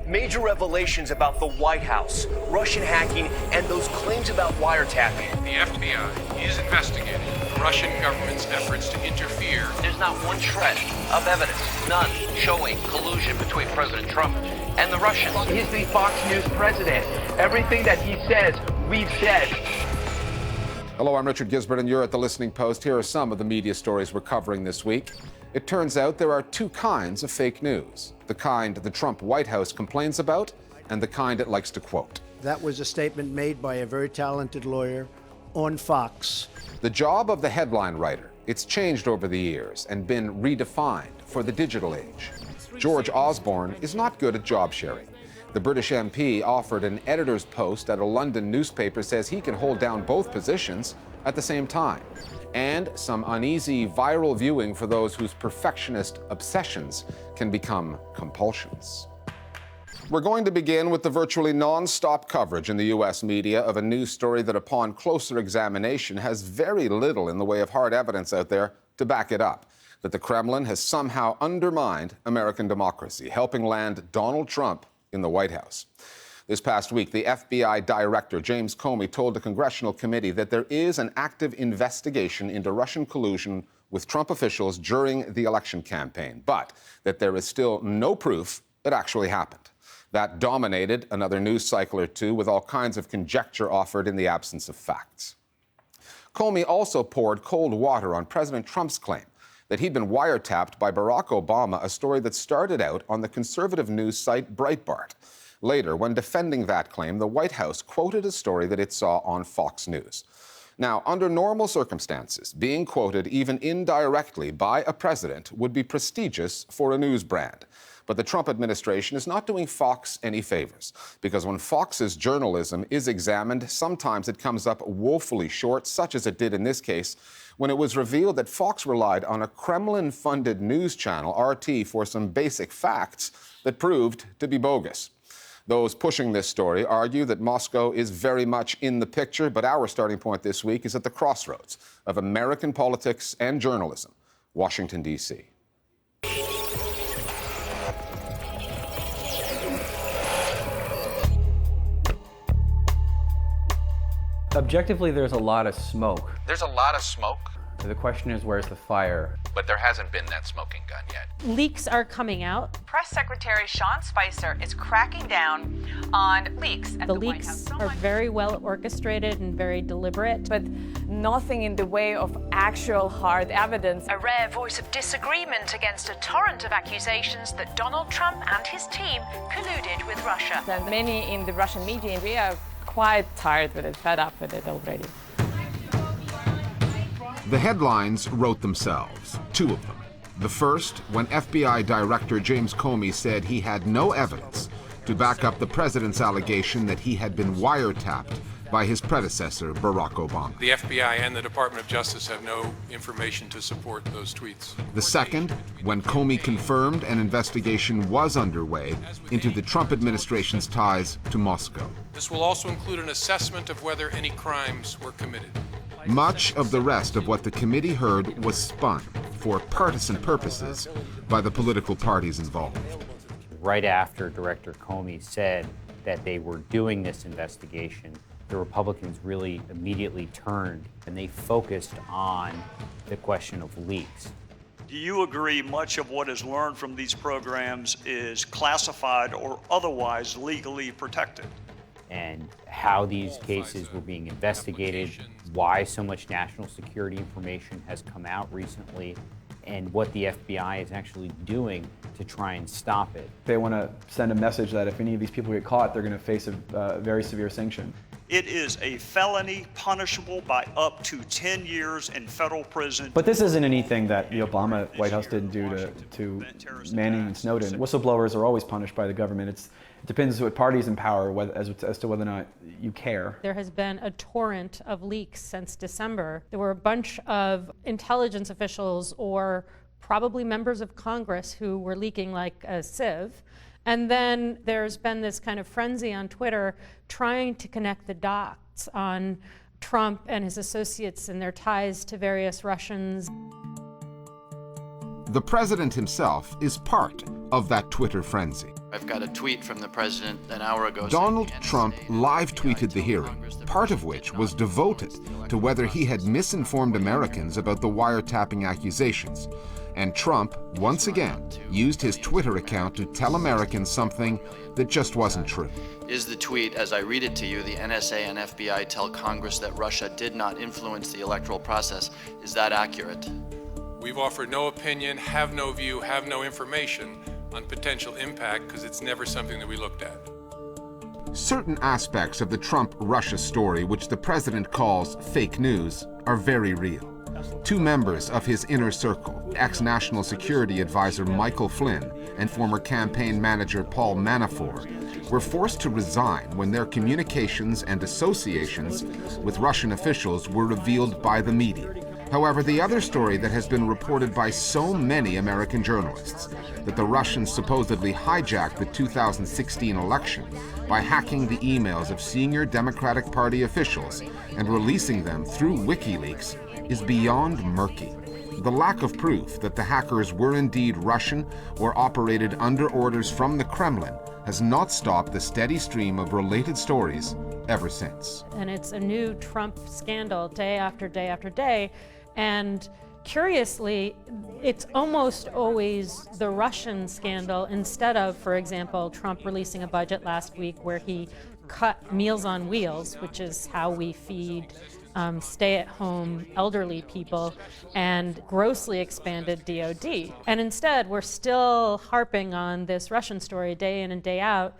Major revelations about the White House, Russian hacking, and those claims about wiretapping. The FBI is investigating the Russian government's efforts to interfere. There's not one shred of evidence, none, showing collusion between President Trump and the Russians. He's the Fox News president. Everything that he says, we've said. Hello, I'm Richard Gisbert, and you're at The Listening Post. Here are some of the media stories we're covering this week. It turns out there are two kinds of fake news. The kind the Trump White House complains about, and the kind it likes to quote. That was a statement made by a very talented lawyer on Fox. The job of the headline writer, it's changed over the years and been redefined for the digital age. George Osborne is not good at job sharing. The British MP offered an editor's post at a London newspaper says he can hold down both positions at the same time. And some uneasy viral viewing for those whose perfectionist obsessions can become compulsions. We're going to begin with the virtually non-stop coverage in the U.S. media of a news story that, upon closer examination, has very little in the way of hard evidence out there to back it up. That the Kremlin has somehow undermined American democracy, helping land Donald Trump in the White House. This past week, the FBI director, James Comey, told a congressional committee that there is an active investigation into Russian collusion with Trump officials during the election campaign, but that there is still no proof it actually happened. That dominated another news cycle or two, with all kinds of conjecture offered in the absence of facts. Comey also poured cold water on President Trump's claim that he'd been wiretapped by Barack Obama, a story that started out on the conservative news site Breitbart. Later, when defending that claim, the White House quoted a story that it saw on Fox News. Now, under normal circumstances, being quoted even indirectly by a president would be prestigious for a news brand. But the Trump administration is not doing Fox any favors, because when Fox's journalism is examined, sometimes it comes up woefully short, such as it did in this case, when it was revealed that Fox relied on a Kremlin-funded news channel, RT, for some basic facts that proved to be bogus. Those pushing this story argue that Moscow is very much in the picture, but our starting point this week is at the crossroads of American politics and journalism, Washington, D.C. Objectively, there's a lot of smoke. There's a lot of smoke, The question is, where's the fire? but there hasn't been that smoking gun yet. Leaks are coming out. Press Secretary Sean Spicer is cracking down on leaks at The the White leaks House. are very well orchestrated and very deliberate. But nothing in the way of actual hard evidence. A rare voice of disagreement against a torrent of accusations that Donald Trump and his team colluded with Russia. And many in the Russian media, we are quite tired with it, fed up with it already. The headlines wrote themselves, two of them. The first, when FBI Director James Comey said he had no evidence to back up the president's allegation that he had been wiretapped by his predecessor, Barack Obama. The FBI and the Department of Justice have no information to support those tweets. The second, when Comey confirmed an investigation was underway into the Trump administration's ties to Moscow. This will also include an assessment of whether any crimes were committed. Much of the rest of what the committee heard was spun for partisan purposes by the political parties involved. Right after Director Comey said that they were doing this investigation, the Republicans really immediately turned and they focused on the question of leaks. Do you agree much of what is learned from these programs is classified or otherwise legally protected? And how these cases were being investigated, why so much national security information has come out recently, and what the FBI is actually doing to try and stop it. They want to send a message that if any of these people get caught, they're going to face a very severe sanction. It is a felony punishable by up to 10 years in federal prison. But this isn't anything that the Obama White House didn't do to Manning and Snowden. Whistleblowers are always punished by the government. It depends what party's in power as to whether or not you care. There has been a torrent of leaks since December. There were a bunch of intelligence officials or probably members of Congress who were leaking like a sieve. And then there's been this kind of frenzy on Twitter trying to connect the dots on Trump and his associates and their ties to various Russians. The president himself is part of that Twitter frenzy. I've got a tweet from the president an hour ago. Donald Trump live tweeted the hearing, part of which was devoted to whether he had misinformed Americans about the wiretapping accusations. And Trump, once again, used his Twitter account to tell Americans something that just wasn't true. Is the tweet, as I read it to you, the NSA and FBI tell Congress that Russia did not influence the electoral process. Is that accurate? We've offered no opinion, have no view, have no information on potential impact because it's never something that we looked at. Certain aspects of the Trump-Russia story, which the president calls fake news, are very real. Two members of his inner circle, ex-National Security Advisor Michael Flynn and former campaign manager Paul Manafort, were forced to resign when their communications and associations with Russian officials were revealed by the media. However, the other story that has been reported by so many American journalists, that the Russians supposedly hijacked the 2016 election by hacking the emails of senior Democratic Party officials and releasing them through WikiLeaks, is beyond murky. The lack of proof that the hackers were indeed Russian or operated under orders from the Kremlin has not stopped the steady stream of related stories ever since. And it's a new Trump scandal day after day after day. And curiously, it's almost always the Russian scandal instead of, for example, Trump releasing a budget last week where he cut Meals on Wheels, which is how we feed stay-at-home elderly people, and grossly expanded DOD. And instead, we're still harping on this Russian story day in and day out.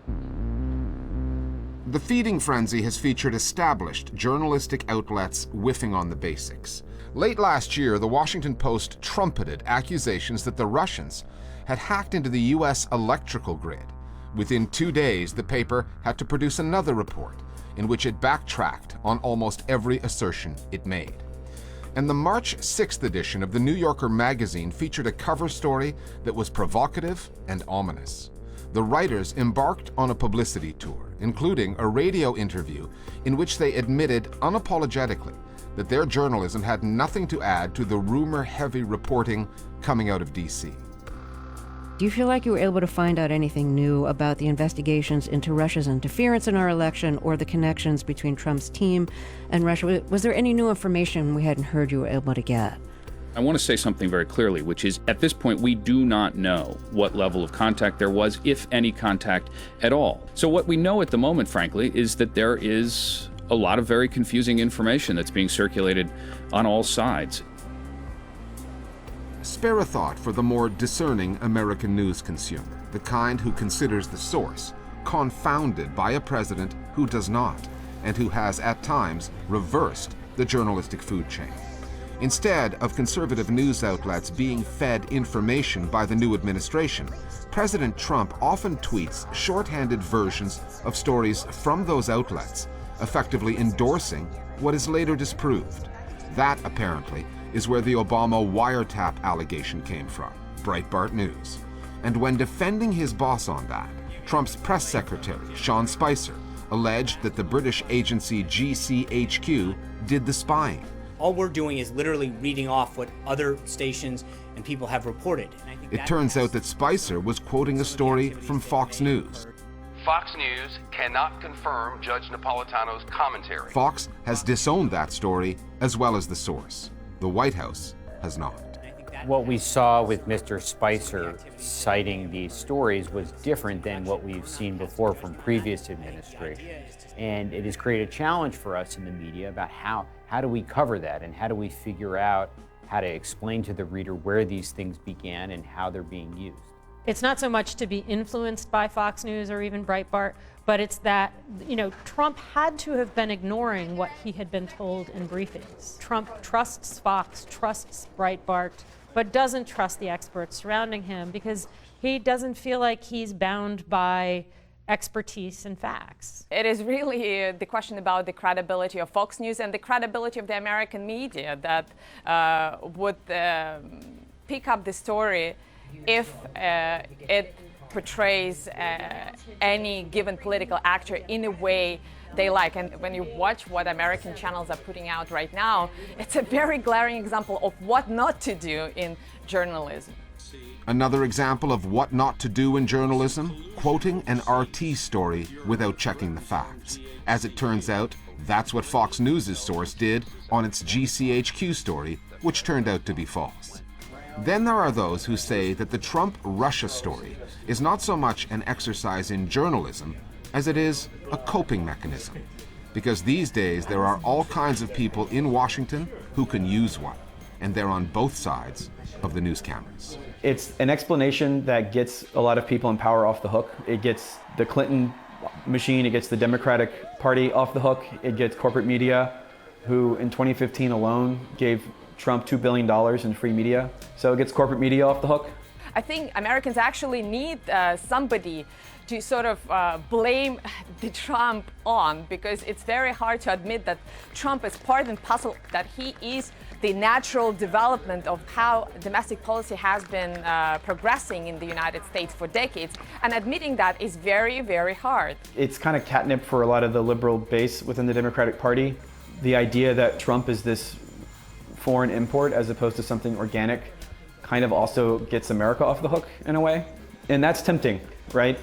The feeding frenzy has featured established journalistic outlets whiffing on the basics. Late last year, the Washington Post trumpeted accusations that the Russians had hacked into the U.S. electrical grid. Within 2 days, the paper had to produce another report in which it backtracked on almost every assertion it made. And the March 6th edition of the New Yorker magazine featured a cover story that was provocative and ominous. The writers embarked on a publicity tour, including a radio interview in which they admitted unapologetically that their journalism had nothing to add to the rumor-heavy reporting coming out of D.C. Do you feel like you were able to find out anything new about the investigations into Russia's interference in our election or the connections between Trump's team and Russia? Was there any new information we hadn't heard you were able to get? I want to say something very clearly, which is at this point, we do not know what level of contact there was, if any contact at all. So what we know at the moment, frankly, is that there is a lot of very confusing information that's being circulated on all sides. Spare a thought for the more discerning American news consumer, the kind who considers the source confounded by a president who does not, and who has at times reversed the journalistic food chain. Instead of conservative news outlets being fed information by the new administration, President Trump often tweets shorthanded versions of stories from those outlets, effectively endorsing what is later disproved. That, apparently, is where the Obama wiretap allegation came from, Breitbart News. And when defending his boss on that, Trump's press secretary, Sean Spicer, alleged that the British agency GCHQ did the spying. All we're doing is literally reading off what other stations and people have reported. And I think it turns out that Spicer was quoting a story from Fox News. Fox News cannot confirm Judge Napolitano's commentary. Fox has disowned that story as well as the source. The White House has not. What we saw with Mr. Spicer citing these stories was different than what we've seen before from previous administrations. And it has created a challenge for us in the media about how do we cover that and how do we figure out how to explain to the reader where these things began and how they're being used. It's not so much to be influenced by Fox News or even Breitbart, but it's that, Trump had to have been ignoring what he had been told in briefings. Trump trusts Fox, trusts Breitbart, but doesn't trust the experts surrounding him because he doesn't feel like he's bound by expertise and facts. It is really the question about the credibility of Fox News and the credibility of the American media that would pick up the story if it portrays any given political actor in a way they like. And when you watch what American channels are putting out right now, it's a very glaring example of what not to do in journalism. Another example of what not to do in journalism, quoting an RT story without checking the facts. As it turns out, that's what Fox News' source did on its GCHQ story, which turned out to be false. Then there are those who say that the Trump-Russia story is not so much an exercise in journalism as it is a coping mechanism. Because these days there are all kinds of people in Washington who can use one, and they're on both sides of the news cameras. It's an explanation that gets a lot of people in power off the hook. It gets the Clinton machine, it gets the Democratic Party off the hook, it gets corporate media, who in 2015 alone gave Trump $2 billion in free media. So it gets corporate media off the hook. I think Americans actually need somebody to sort of blame the Trump on, because it's very hard to admit that Trump is part and parcel, that he is the natural development of how domestic policy has been progressing in the United States for decades, and admitting that is very, very hard. It's kind of catnip for a lot of the liberal base within the Democratic Party. The idea that Trump is this foreign import as opposed to something organic kind of also gets America off the hook in a way. And that's tempting, right?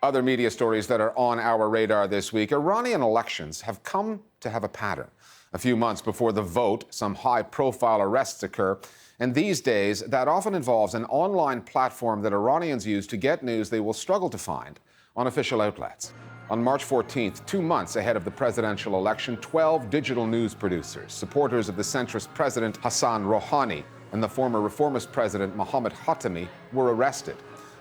Other media stories that are on our radar this week. Iranian elections have come to have a pattern. A few months before the vote, some high-profile arrests occur. And these days, that often involves an online platform that Iranians use to get news they will struggle to find on official outlets. On March 14th, 2 months ahead of the presidential election, 12 digital news producers, supporters of the centrist president Hassan Rouhani and the former reformist president Mohammad Khatami, were arrested.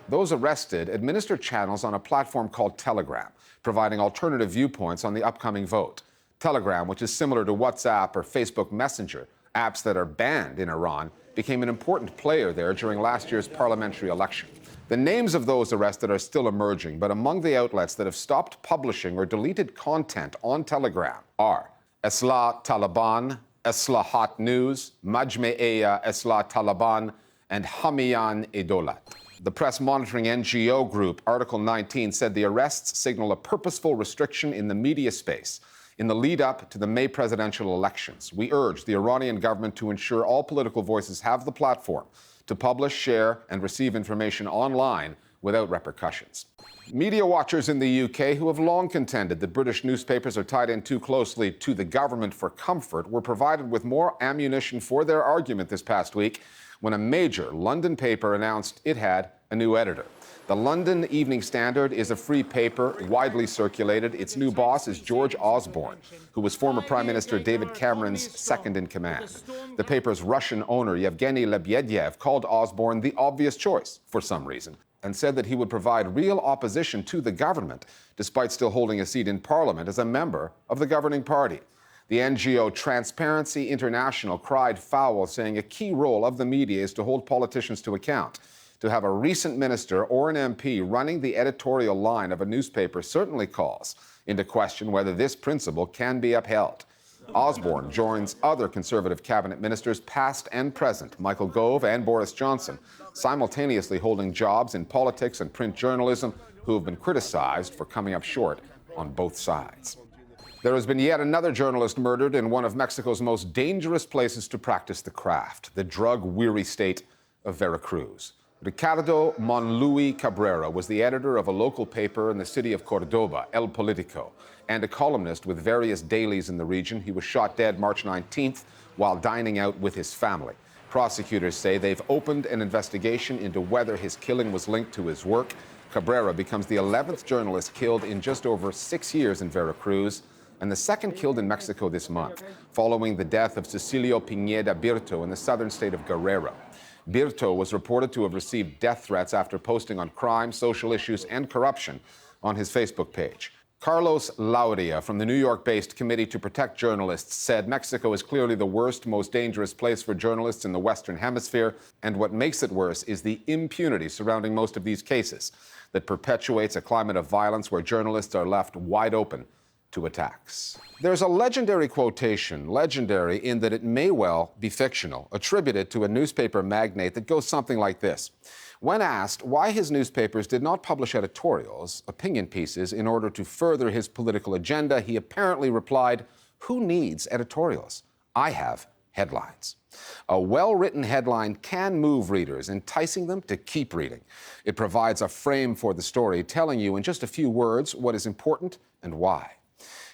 Those arrested administer channels on a platform called Telegram, providing alternative viewpoints on the upcoming vote. Telegram, which is similar to WhatsApp or Facebook Messenger, apps that are banned in Iran, became an important player there during last year's parliamentary election. The names of those arrested are still emerging, but among the outlets that have stopped publishing or deleted content on Telegram are Islah Taliban, Islahat News, Majme'eya Islah Taliban, and Hamiyan Edolat. The press monitoring NGO group Article 19 said the arrests signal a purposeful restriction in the media space. In the lead-up to the May presidential elections, we urge the Iranian government to ensure all political voices have the platform to publish, share, and receive information online without repercussions. Media watchers in the UK, who have long contended that British newspapers are tied in too closely to the government for comfort, were provided with more ammunition for their argument this past week when a major London paper announced it had a new editor. The London Evening Standard is a free paper, widely circulated. Its new boss is George Osborne, who was former Prime Minister David Cameron's second-in-command. The paper's Russian owner, Yevgeny Lebedyev, called Osborne the obvious choice for some reason, and said that he would provide real opposition to the government, despite still holding a seat in Parliament as a member of the governing party. The NGO Transparency International cried foul, saying a key role of the media is to hold politicians to account. To have a recent minister or an MP running the editorial line of a newspaper certainly calls into question whether this principle can be upheld. Osborne joins other Conservative cabinet ministers, past and present, Michael Gove and Boris Johnson, simultaneously holding jobs in politics and print journalism, who have been criticized for coming up short on both sides. There has been yet another journalist murdered in one of Mexico's most dangerous places to practice the craft, the drug-weary state of Veracruz. Ricardo Monluis Cabrera was the editor of a local paper in the city of Cordoba, El Politico, and a columnist with various dailies in the region. He was shot dead March 19th while dining out with his family. Prosecutors say they've opened an investigation into whether his killing was linked to his work. Cabrera becomes the 11th journalist killed in just over 6 years in Veracruz, and the second killed in Mexico this month, following the death of Cecilio Pineda Birto in the southern state of Guerrero. Birto was reported to have received death threats after posting on crime, social issues, and corruption on his Facebook page. Carlos Lauria from the New York-based Committee to Protect Journalists said Mexico is clearly the worst, most dangerous place for journalists in the Western Hemisphere, and what makes it worse is the impunity surrounding most of these cases that perpetuates a climate of violence where journalists are left wide open to attacks. There's a legendary quotation, legendary in that it may well be fictional, attributed to a newspaper magnate that goes something like this. When asked why his newspapers did not publish editorials, opinion pieces, in order to further his political agenda, he apparently replied, "Who needs editorials? I have headlines." A well-written headline can move readers, enticing them to keep reading. It provides a frame for the story, telling you in just a few words what is important and why.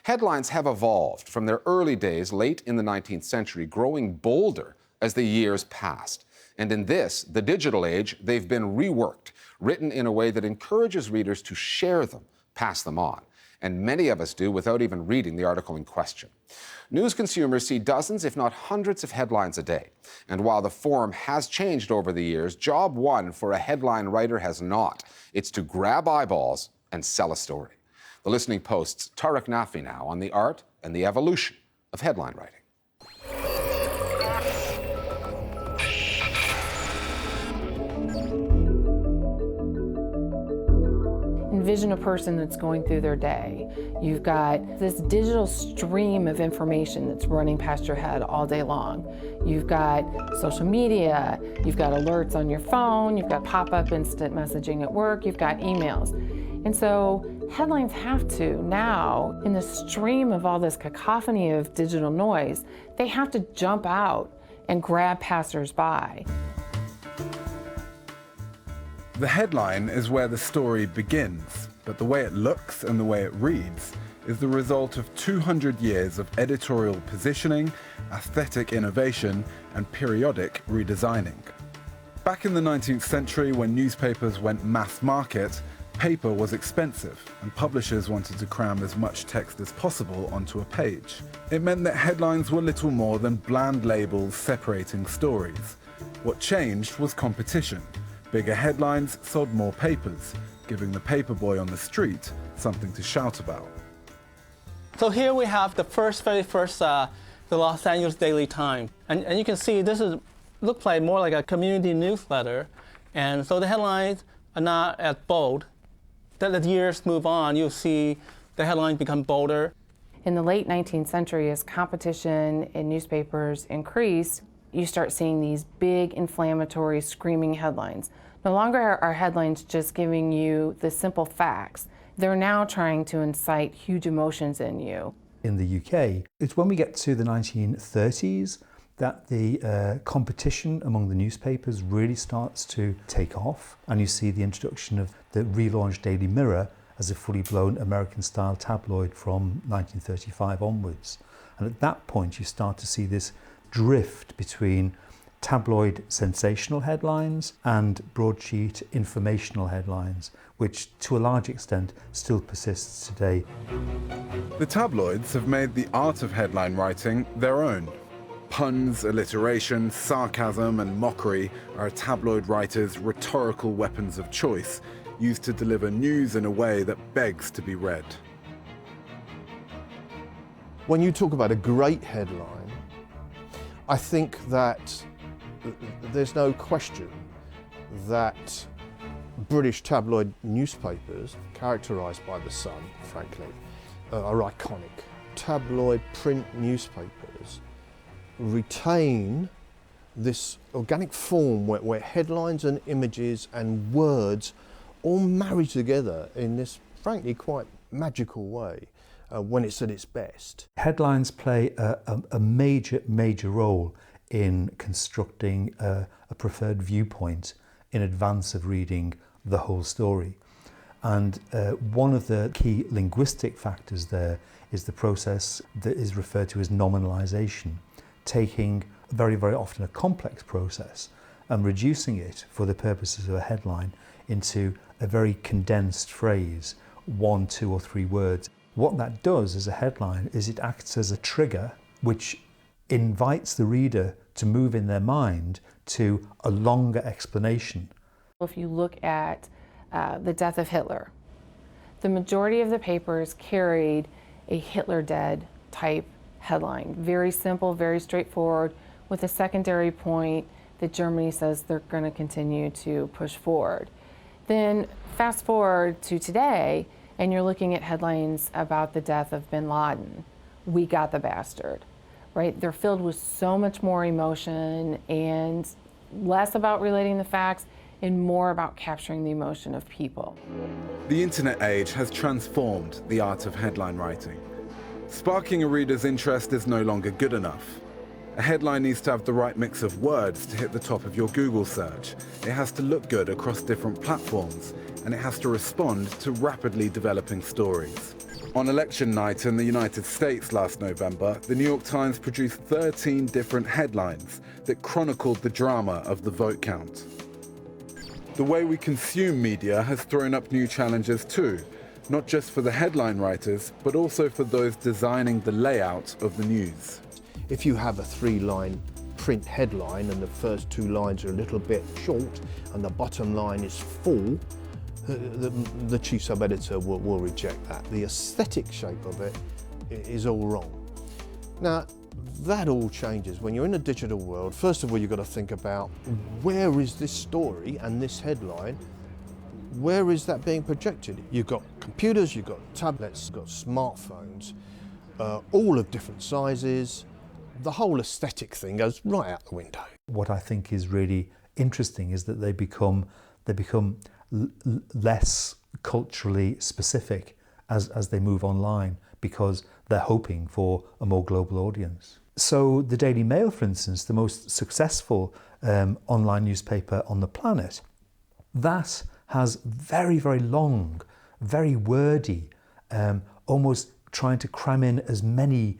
Headlines have evolved from their early days late in the 19th century, growing bolder as the years passed. And in this, the digital age, they've been reworked, written in a way that encourages readers to share them, pass them on. And many of us do without even reading the article in question. News consumers see dozens, if not hundreds, of headlines a day. And while the form has changed over the years, job one for a headline writer has not. It's to grab eyeballs and sell a story. The Listening Post's Tariq Nafi now on the art and the evolution of headline writing. Envision a person that's going through their day. You've got this digital stream of information that's running past your head all day long. You've got social media, you've got alerts on your phone, you've got pop-up instant messaging at work, you've got emails. And so headlines have to now, in the stream of all this cacophony of digital noise, they have to jump out and grab passersby. The headline is where the story begins, but the way it looks and the way it reads is the result of 200 years of editorial positioning, aesthetic innovation, and periodic redesigning. Back in the 19th century, when newspapers went mass market, paper was expensive, and publishers wanted to cram as much text as possible onto a page. It meant that headlines were little more than bland labels separating stories. What changed was competition. Bigger headlines sold more papers, giving the paperboy on the street something to shout about. So here we have the very first, the Los Angeles Daily Times. And you can see this looks like more like a community newsletter. And so the headlines are not as bold. Then as years move on, you'll see the headlines become bolder. In the late 19th century, as competition in newspapers increased, you start seeing these big, inflammatory, screaming headlines. No longer are headlines just giving you the simple facts. They're now trying to incite huge emotions in you. In the UK, it's when we get to the 1930s that the competition among the newspapers really starts to take off, and you see the introduction of the relaunched Daily Mirror as a fully blown American-style tabloid from 1935 onwards. And at that point, you start to see this drift between tabloid sensational headlines and broadsheet informational headlines, which to a large extent still persists today. The tabloids have made the art of headline writing their own. Puns, alliteration, sarcasm, and mockery are a tabloid writer's rhetorical weapons of choice, used to deliver news in a way that begs to be read. When you talk about a great headline, I think that there's no question that British tabloid newspapers, characterised by the Sun, frankly, are iconic. Tabloid print newspapers retain this organic form where headlines and images and words all marry together in this, frankly, quite magical way. When it's at its best. Headlines play a major role in constructing a preferred viewpoint in advance of reading the whole story. And one of the key linguistic factors there is the process that is referred to as nominalization, taking very often a complex process and reducing it for the purposes of a headline into a very condensed phrase, 1, 2, or 3 words. What that does as a headline is it acts as a trigger which invites the reader to move in their mind to a longer explanation. If you look at the death of Hitler, the majority of the papers carried a Hitler dead type headline. Very simple, very straightforward, with a secondary point that Germany says they're going to continue to push forward. Then fast forward to today, and you're looking at headlines about the death of bin Laden. We got the bastard, right? They're filled with so much more emotion and less about relating the facts and more about capturing the emotion of people. The internet age has transformed the art of headline writing. Sparking a reader's interest is no longer good enough. A headline needs to have the right mix of words to hit the top of your Google search. It has to look good across different platforms, and it has to respond to rapidly developing stories. On election night in the United States last November, the New York Times produced 13 different headlines that chronicled the drama of the vote count. The way we consume media has thrown up new challenges too, not just for the headline writers, but also for those designing the layout of the news. If you have a 3-line print headline and the first 2 lines are a little bit short and the bottom line is full, the chief sub-editor will reject that. The aesthetic shape of it is all wrong. Now, that all changes. When you're in a digital world, first of all, you've got to think about where is this story and this headline, where is that being projected? You've got computers, you've got tablets, you've got smartphones, all of different sizes. The whole aesthetic thing goes right out the window. What I think is really interesting is that they become less culturally specific as they move online, because they're hoping for a more global audience. So the Daily Mail, for instance, the most successful online newspaper on the planet, that has very, very long, very wordy, almost trying to cram in as many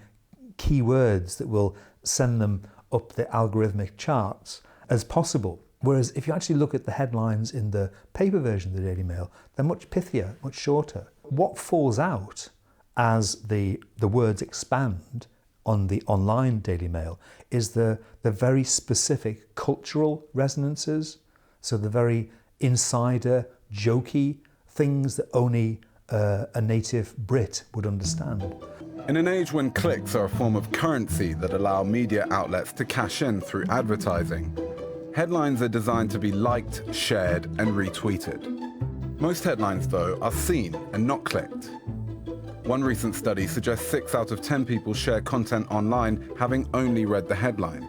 keywords that will send them up the algorithmic charts as possible. Whereas if you actually look at the headlines in the paper version of the Daily Mail, they're much pithier, much shorter. What falls out as the words expand on the online Daily Mail is the very specific cultural resonances, so the very insider, jokey things that only a native Brit would understand. In an age when clicks are a form of currency that allow media outlets to cash in through advertising, headlines are designed to be liked, shared, and retweeted. Most headlines, though, are seen and not clicked. One recent study suggests 6 out of 10 people share content online having only read the headline.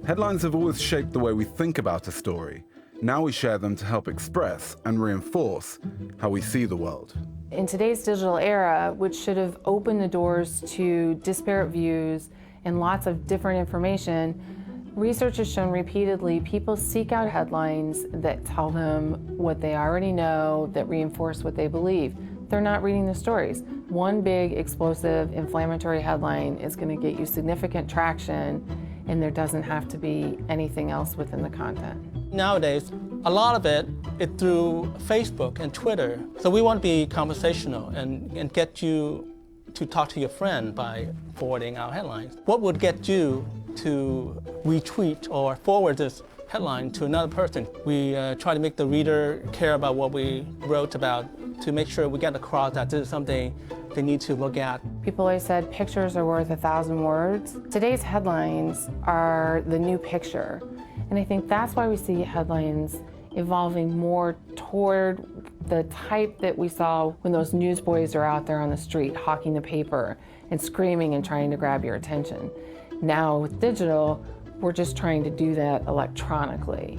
Headlines have always shaped the way we think about a story. Now we share them to help express and reinforce how we see the world. In today's digital era, which should have opened the doors to disparate views and lots of different information, research has shown repeatedly people seek out headlines that tell them what they already know, that reinforce what they believe. They're not reading the stories. One big, explosive, inflammatory headline is going to get you significant traction, and there doesn't have to be anything else within the content. Nowadays, a lot of it is through Facebook and Twitter. So we want to be conversational and get you to talk to your friend by forwarding our headlines. What would get you to retweet or forward this headline to another person? We try to make the reader care about what we wrote about, to make sure we get across that this is something they need to look at. People always said pictures are worth 1,000 words. Today's headlines are the new picture. And I think that's why we see headlines evolving more toward the type that we saw when those newsboys are out there on the street hawking the paper and screaming and trying to grab your attention. Now with digital, we're just trying to do that electronically.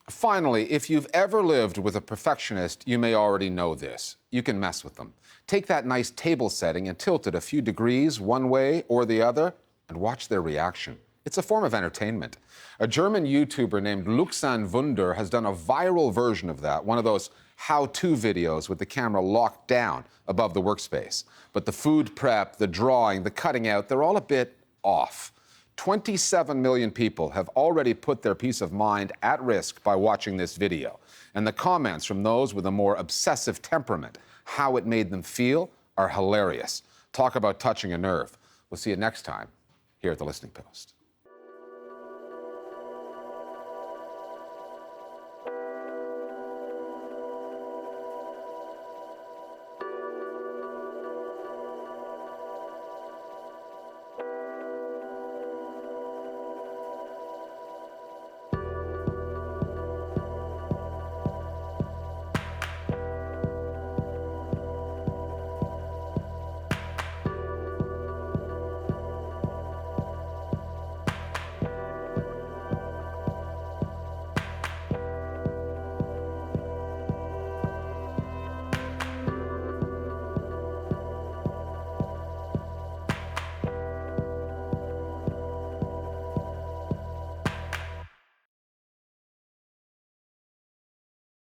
Finally, if you've ever lived with a perfectionist, you may already know this. You can mess with them. Take that nice table setting and tilt it a few degrees one way or the other and watch their reaction. It's a form of entertainment. A German YouTuber named Luxan Wunder has done a viral version of that, one of those how-to videos with the camera locked down above the workspace. But the food prep, the drawing, the cutting out, they're all a bit off. 27 million people have already put their peace of mind at risk by watching this video. And the comments from those with a more obsessive temperament, how it made them feel, are hilarious. Talk about touching a nerve. We'll see you next time here at The Listening Post.